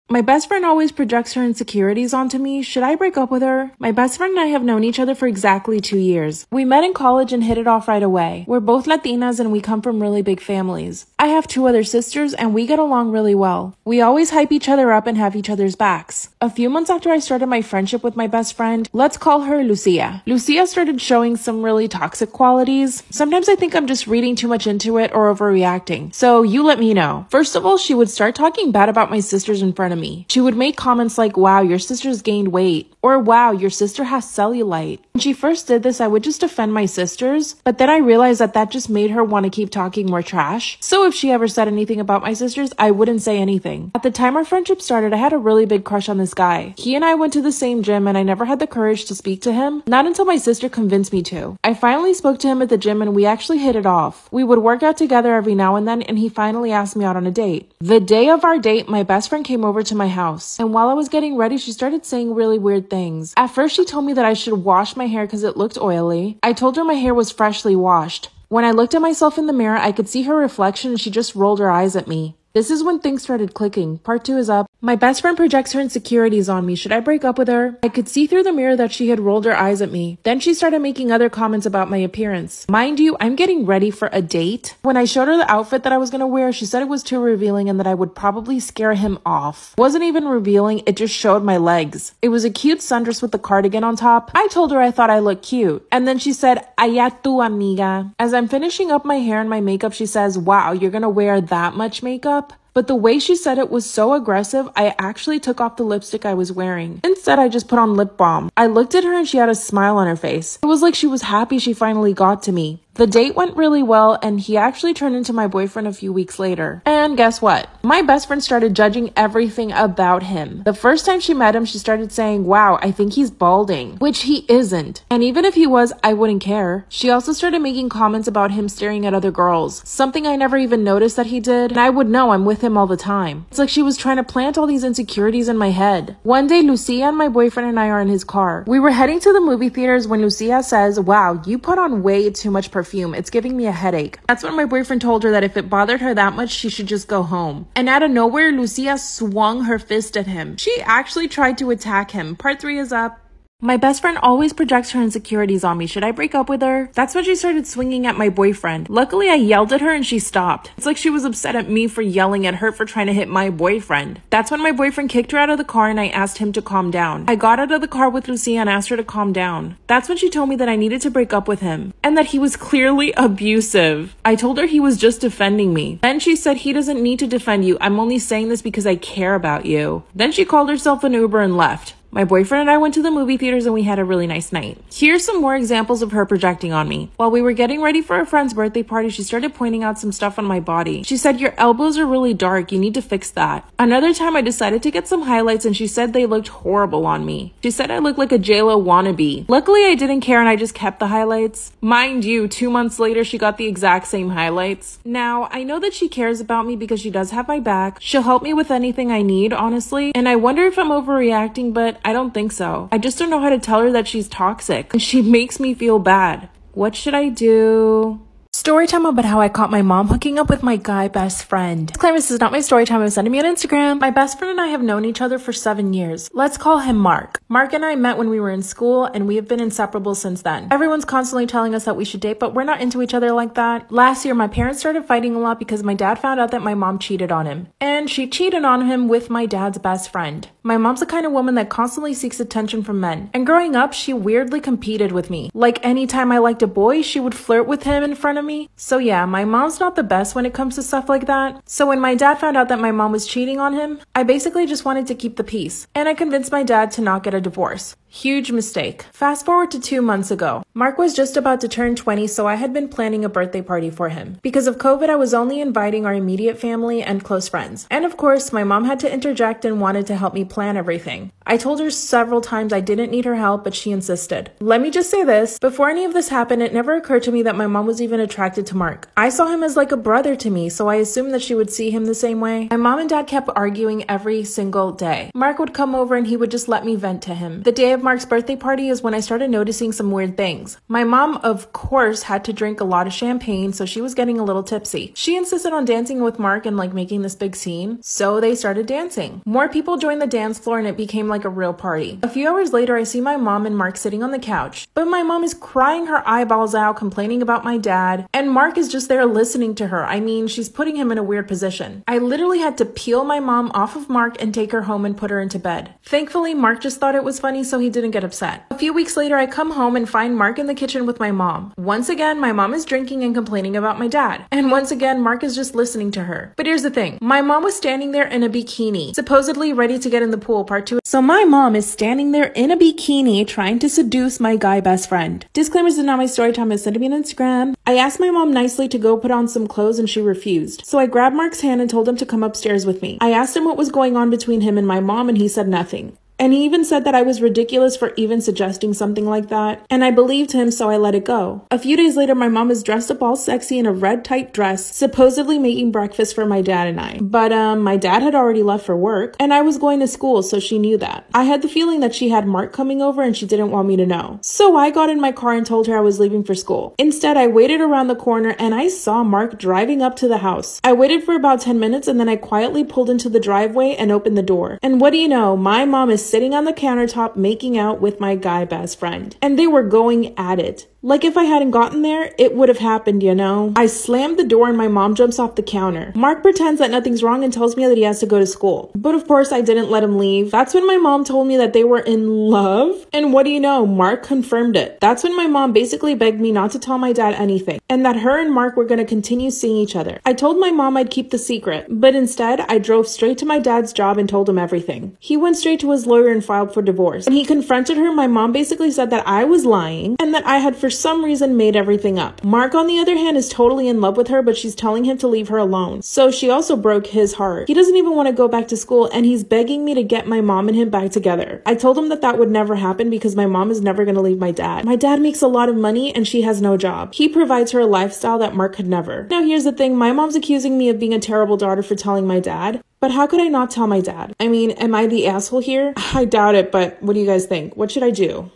My best friend always projects her insecurities onto me. Should I break up with her? My best friend and I have known each other for exactly 2 years. We met in college and hit it off right away. We're both Latinas and we come from really big families. I have 2 other sisters and we get along really well. We always hype each other up and have each other's backs. A few months after I started my friendship with my best friend, let's call her Lucia. Lucia started showing some really toxic qualities. Sometimes I think I'm just reading too much into it or overreacting. So you let me know. First of all, she would start talking bad about my sisters in front of me. She would make comments like, wow, your sister's gained weight, or wow, your sister has cellulite. When she first did this, I would just defend my sisters, but then I realized that that just made her want to keep talking more trash. So if she ever said anything about my sisters, I wouldn't say anything. At the time our friendship started, I had a really big crush on this guy. He and I went to the same gym and I never had the courage to speak to him, not until my sister convinced me to. I finally spoke to him at the gym and we actually hit it off. We would work out together every now and then and he finally asked me out on a date. The day of our date, my best friend came over to my house, and while I was getting ready, she started saying really weird things. At first, she told me that I should wash my hair because it looked oily. I told her my hair was freshly washed. When I looked at myself in the mirror, I could see her reflection and she just rolled her eyes at me. This is when things started clicking. Part 2 is up. My best friend projects her insecurities on me. Should I break up with her? I could see through the mirror that she had rolled her eyes at me. Then she started making other comments about my appearance. Mind you, I'm getting ready for a date. When I showed her the outfit that I was gonna wear, she said it was too revealing and that I would probably scare him off. It wasn't even revealing, it just showed my legs. It was a cute sundress with the cardigan on top. I told her I thought I looked cute. And then she said, allá tú, amiga. As I'm finishing up my hair and my makeup, she says, wow, you're gonna wear that much makeup? But the way she said it was so aggressive, I actually took off the lipstick I was wearing. Instead, I just put on lip balm. I looked at her and she had a smile on her face. It was like she was happy she finally got to me. The date went really well and he actually turned into my boyfriend a few weeks later. And guess what? My best friend started judging everything about him. The first time she met him, she started saying, wow, I think he's balding, which he isn't. And even if he was, I wouldn't care. She also started making comments about him staring at other girls, something I never even noticed that he did, and I would know I'm with him all the time. It's like she was trying to plant all these insecurities in my head. One day, Lucia and my boyfriend and I are in his car. We were heading to the movie theaters when Lucia says, wow, you put on way too much perfume. It's giving me a headache. That's when my boyfriend told her that if it bothered her that much, she should just go home. And out of nowhere, Lucia swung her fist at him. She actually tried to attack him. Part 3 is up. My best friend always projects her insecurities on me. Should I break up with her? That's when she started swinging at my boyfriend. Luckily, I yelled at her and she stopped. It's like she was upset at me for yelling at her for trying to hit my boyfriend. That's when my boyfriend kicked her out of the car and I asked him to calm down. I got out of the car with Lucia and asked her to calm down. That's when she told me that I needed to break up with him and that he was clearly abusive. I told her he was just defending me. Then she said he doesn't need to defend you. I'm only saying this because I care about you. Then she called herself an Uber and left. My boyfriend and I went to the movie theaters and we had a really nice night. Here's some more examples of her projecting on me. While we were getting ready for a friend's birthday party, she started pointing out some stuff on my body. She said, your elbows are really dark. You need to fix that. Another time I decided to get some highlights and she said they looked horrible on me. She said I looked like a JLo wannabe. Luckily, I didn't care and I just kept the highlights. Mind you, 2 months later, she got the exact same highlights. Now, I know that she cares about me because she does have my back. She'll help me with anything I need, honestly. And I wonder if I'm overreacting, but I don't think so. I just don't know how to tell her that she's toxic and she makes me feel bad. What should I do? Story time about how I caught my mom hooking up with my guy best friend. Disclaimer, this is not my story time. I'm sending me on Instagram. My best friend and I have known each other for 7 years. Let's call him Mark. Mark and I met when we were in school and we have been inseparable since then. Everyone's constantly telling us that we should date, but we're not into each other like that. Last year, my parents started fighting a lot because my dad found out that my mom cheated on him. And she cheated on him with my dad's best friend. My mom's the kind of woman that constantly seeks attention from men. And growing up, she weirdly competed with me. Like anytime I liked a boy, she would flirt with him in front of me. So yeah, my mom's not the best when it comes to stuff like that. So when my dad found out that my mom was cheating on him, I basically just wanted to keep the peace. And I convinced my dad to not get a divorce. Huge mistake. Fast forward to 2 months ago. Mark was just about to turn 20, so I had been planning a birthday party for him. Because of COVID, I was only inviting our immediate family and close friends. And of course, my mom had to interject and wanted to help me plan everything. I told her several times I didn't need her help, but she insisted. Let me just say this. Before any of this happened, it never occurred to me that my mom was even attracted attracted to Mark. I saw him as like a brother to me, so I assumed that she would see him the same way. My mom and dad kept arguing every single day. Mark would come over and he would just let me vent to him. The day of Mark's birthday party is when I started noticing some weird things. My mom, of course, had to drink a lot of champagne, so she was getting a little tipsy. She insisted on dancing with Mark and like making this big scene, so they started dancing. More people joined the dance floor and it became like a real party. A few hours later, I see my mom and Mark sitting on the couch, but my mom is crying her eyeballs out, complaining about my dad, and Mark is just there listening to her. I mean, she's putting him in a weird position. I literally had to peel my mom off of Mark and take her home and put her into bed. Thankfully, Mark just thought it was funny, so he didn't get upset. A few weeks later, I come home and find Mark in the kitchen with my mom. Once again, my mom is drinking and complaining about my dad. And once again, Mark is just listening to her. But here's the thing. My mom was standing there in a bikini, supposedly ready to get in the pool, part 2. So my mom is standing there in a bikini trying to seduce my guy best friend. Disclaimers is not my story time. It's sent to me on Instagram. I asked my mom nicely to go put on some clothes and she refused. So I grabbed Mark's hand and told him to come upstairs with me. I asked him what was going on between him and my mom and he said nothing. And he even said that I was ridiculous for even suggesting something like that. And I believed him, so I let it go. A few days later, my mom is dressed up all sexy in a red tight dress, supposedly making breakfast for my dad and I. But my dad had already left for work, and I was going to school, so she knew that. I had the feeling that she had Mark coming over and she didn't want me to know. So I got in my car and told her I was leaving for school. Instead, I waited around the corner and I saw Mark driving up to the house. I waited for about 10 minutes and then I quietly pulled into the driveway and opened the door. And what do you know, my mom is sitting on the countertop making out with my guy best friend. And they were going at it. Like if I hadn't gotten there, it would have happened, you know? I slammed the door and my mom jumps off the counter. Mark pretends that nothing's wrong and tells me that he has to go to school. But of course, I didn't let him leave. That's when my mom told me that they were in love. And what do you know? Mark confirmed it. That's when my mom basically begged me not to tell my dad anything and that her and Mark were going to continue seeing each other. I told my mom I'd keep the secret, but instead I drove straight to my dad's job and told him everything. He went straight to his lawyer and filed for divorce. When he confronted her, my mom basically said that I was lying and that I had for some reason made everything up. Mark, on the other hand, is totally in love with her, but she's telling him to leave her alone. So she also broke his heart. He doesn't even want to go back to school and he's begging me to get my mom and him back together. I told him that that would never happen because my mom is never going to leave my dad. My dad makes a lot of money and she has no job. He provides her a lifestyle that Mark could never. Now here's the thing, my mom's accusing me of being a terrible daughter for telling my dad. But how could I not tell my dad? I mean, am I the asshole here? I doubt it, but what do you guys think? What should I do?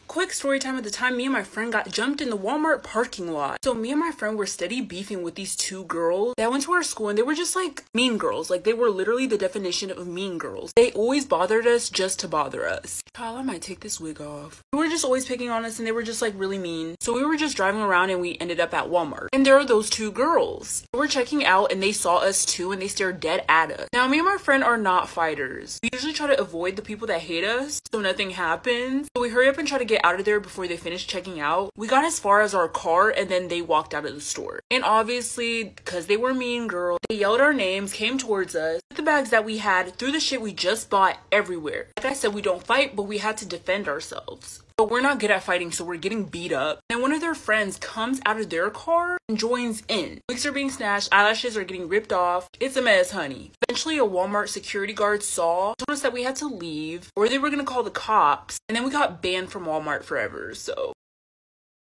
Quick story time. At the time, me and my friend got jumped in the Walmart parking lot. So me and my friend were steady beefing with these two girls that went to our school, and they were just like mean girls. Like they were literally the definition of mean girls. They always bothered us just to bother us. Child, I might take this wig off. They were just always picking on us and they were just like really mean. So we were just driving around and we ended up at Walmart. And there are those two girls. They were checking out and they saw us too and they stared dead at us. Now me and my friend are not fighters. We usually try to avoid the people that hate us so nothing happens. So we hurry up and try to get out of there before they finished checking out. We got as far as our car and then they walked out of the store. And obviously, because they were mean girls, they yelled our names, came towards us, took the bags that we had, threw the shit we just bought everywhere. Like I said, we don't fight, but we had to defend ourselves. But we're not good at fighting, so we're getting beat up. And one of their friends comes out of their car and joins in. Wigs are being snatched, eyelashes are getting ripped off. It's a mess, honey. Eventually, a Walmart security guard told us that we had to leave, or they were gonna call the cops. And then we got banned from Walmart forever, so.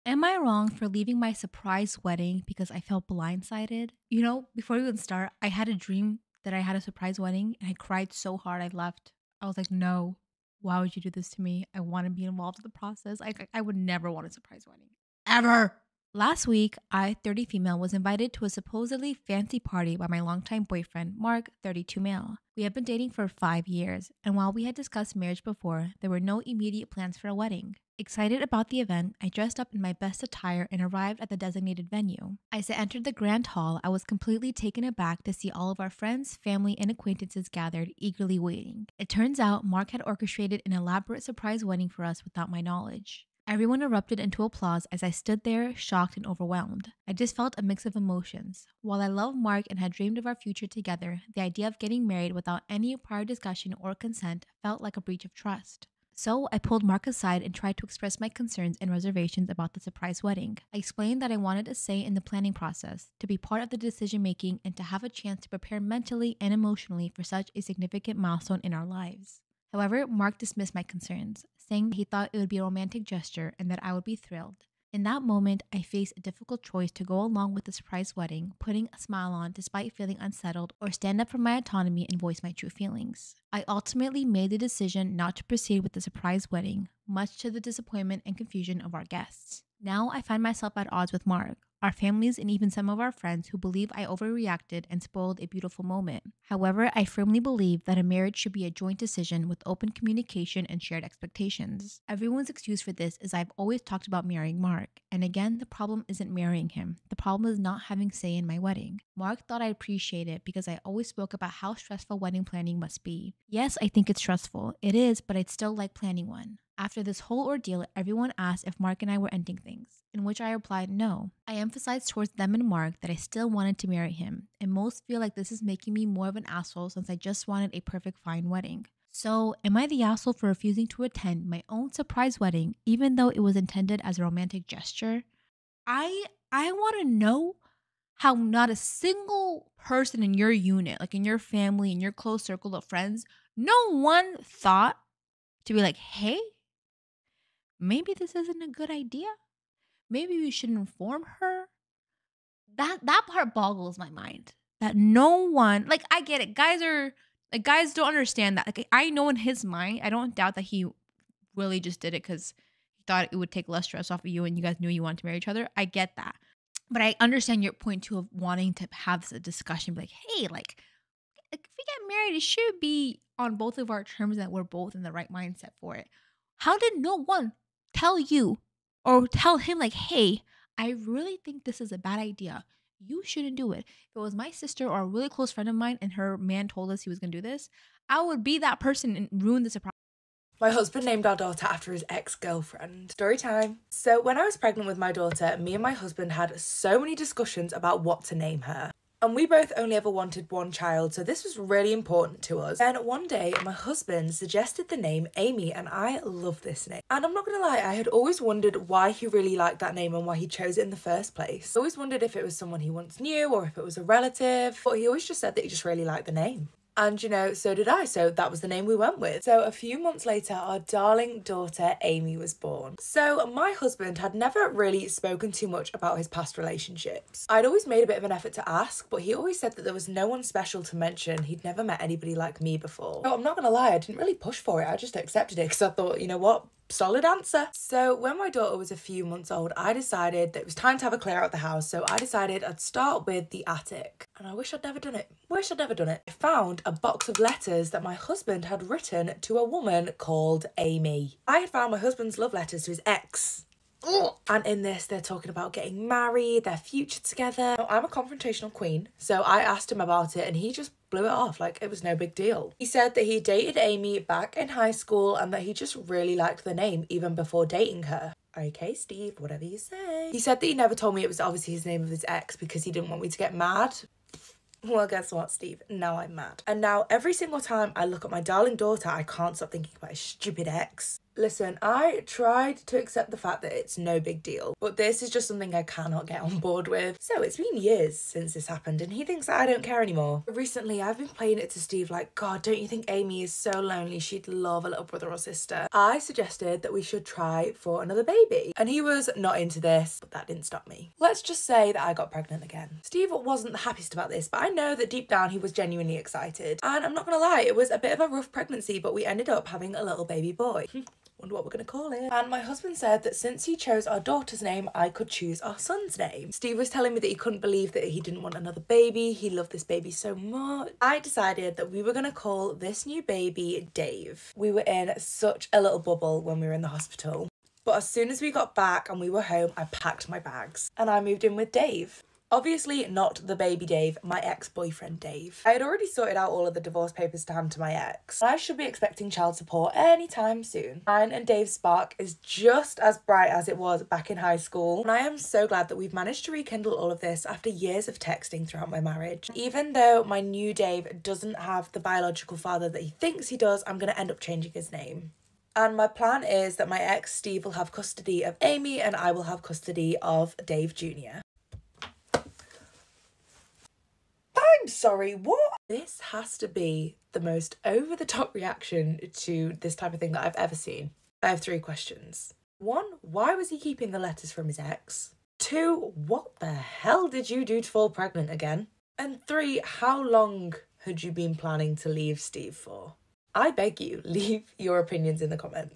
Am I wrong for leaving my surprise wedding because I felt blindsided? You know, before we even start, I had a dream that I had a surprise wedding and I cried so hard I left. I was like, no. Why would you do this to me? I want to be involved in the process. I would never want a surprise wedding. Ever. Last week, I, 30 female, was invited to a supposedly fancy party by my longtime boyfriend, Mark, 32 male. We had been dating for 5 years, and while we had discussed marriage before, there were no immediate plans for a wedding. Excited about the event, I dressed up in my best attire and arrived at the designated venue. As I entered the grand hall, I was completely taken aback to see all of our friends, family, and acquaintances gathered, eagerly waiting. It turns out Mark had orchestrated an elaborate surprise wedding for us without my knowledge. Everyone erupted into applause as I stood there, shocked and overwhelmed. I just felt a mix of emotions. While I love Mark and had dreamed of our future together, the idea of getting married without any prior discussion or consent felt like a breach of trust. So I pulled Mark aside and tried to express my concerns and reservations about the surprise wedding. I explained that I wanted a say in the planning process, to be part of the decision making, and to have a chance to prepare mentally and emotionally for such a significant milestone in our lives. However, Mark dismissed my concerns, saying he thought it would be a romantic gesture and that I would be thrilled. In that moment, I faced a difficult choice to go along with the surprise wedding, putting a smile on despite feeling unsettled, or stand up for my autonomy and voice my true feelings. I ultimately made the decision not to proceed with the surprise wedding, much to the disappointment and confusion of our guests. Now I find myself at odds with Mark, our families, and even some of our friends who believe I overreacted and spoiled a beautiful moment. However, I firmly believe that a marriage should be a joint decision with open communication and shared expectations. Everyone's excuse for this is I've always talked about marrying Mark, and again, the problem isn't marrying him. The problem is not having say in my wedding. Mark thought I'd appreciate it because I always spoke about how stressful wedding planning must be. Yes, I think it's stressful. It is, but I'd still like planning one. After this whole ordeal, everyone asked if Mark and I were ending things, in which I replied no. I emphasized towards them and Mark that I still wanted to marry him, and most feel like this is making me more of an asshole since I just wanted a perfect fine wedding. So, am I the asshole for refusing to attend my own surprise wedding even though it was intended as a romantic gesture? I want to know how not a single person in your unit, like in your family, in your close circle of friends, no one thought to be like, hey, maybe this isn't a good idea. Maybe we should inform her. That part boggles my mind. That no one, like, I get it. Guys don't understand that. Like, I know in his mind, I don't doubt that he really just did it because he thought it would take less stress off of you and you guys knew you wanted to marry each other. I get that. But I understand your point too of wanting to have this discussion, be like, hey, like if we get married, it should be on both of our terms that we're both in the right mindset for it. How did no one tell you or tell him, like, hey, I really think this is a bad idea. You shouldn't do it. If it was my sister or a really close friend of mine and her man told us he was going to do this, I would be that person and ruin the surprise. My husband named our daughter after his ex-girlfriend. Story time. So when I was pregnant with my daughter, me and my husband had so many discussions about what to name her. And we both only ever wanted one child, so this was really important to us. Then one day, my husband suggested the name Amy, and I love this name. And I'm not gonna lie, I had always wondered why he really liked that name and why he chose it in the first place. I always wondered if it was someone he once knew or if it was a relative, but he always just said that he just really liked the name. And you know, so did I, so that was the name we went with. So a few months later, our darling daughter Amy was born. So my husband had never really spoken too much about his past relationships. I'd always made a bit of an effort to ask, but he always said that there was no one special to mention. He'd never met anybody like me before. So I'm not gonna lie, I didn't really push for it. I just accepted it because I thought, you know what? Solid answer. So when my daughter was a few months old, I decided that it was time to have a clear out the house. So I decided I'd start with the attic. And I wish I'd never done it. I found a box of letters that my husband had written to a woman called Amy. I had found my husband's love letters to his ex. And in this, they're talking about getting married, their future together. Now, I'm a confrontational queen, so I asked him about it and he just blew it off like it was no big deal. He said that he dated Amy back in high school and that he just really liked the name even before dating her. Okay, Steve, whatever you say. He said that he never told me it was obviously his name of his ex because he didn't want me to get mad. Well, guess what, Steve? Now I'm mad. And now every single time I look at my darling daughter, I can't stop thinking about his stupid ex. Listen, I tried to accept the fact that it's no big deal, but this is just something I cannot get on board with. So it's been years since this happened and he thinks that I don't care anymore. Recently, I've been playing it to Steve like, God, don't you think Amy is so lonely? She'd love a little brother or sister. I suggested that we should try for another baby and he was not into this, but that didn't stop me. Let's just say that I got pregnant again. Steve wasn't the happiest about this, but I know that deep down he was genuinely excited. And I'm not gonna lie, it was a bit of a rough pregnancy, but we ended up having a little baby boy. Wonder what we're gonna call it. And my husband said that since he chose our daughter's name, I could choose our son's name. Steve was telling me that he couldn't believe that he didn't want another baby. He loved this baby so much. I decided that we were gonna call this new baby Dave. We were in such a little bubble when we were in the hospital. But as soon as we got back and we were home, I packed my bags and I moved in with Dave. Obviously not the baby Dave, my ex-boyfriend Dave. I had already sorted out all of the divorce papers to hand to my ex. I should be expecting child support anytime soon. Mine and Dave's spark is just as bright as it was back in high school. And I am so glad that we've managed to rekindle all of this after years of texting throughout my marriage. Even though my new Dave doesn't have the biological father that he thinks he does, I'm going to end up changing his name. And my plan is that my ex Steve will have custody of Amy and I will have custody of Dave Jr. I'm sorry, what? This has to be the most over-the-top reaction to this type of thing that I've ever seen. I have 3 questions. 1, why was he keeping the letters from his ex? 2, what the hell did you do to fall pregnant again? And 3, how long had you been planning to leave Steve for? I beg you, leave your opinions in the comments.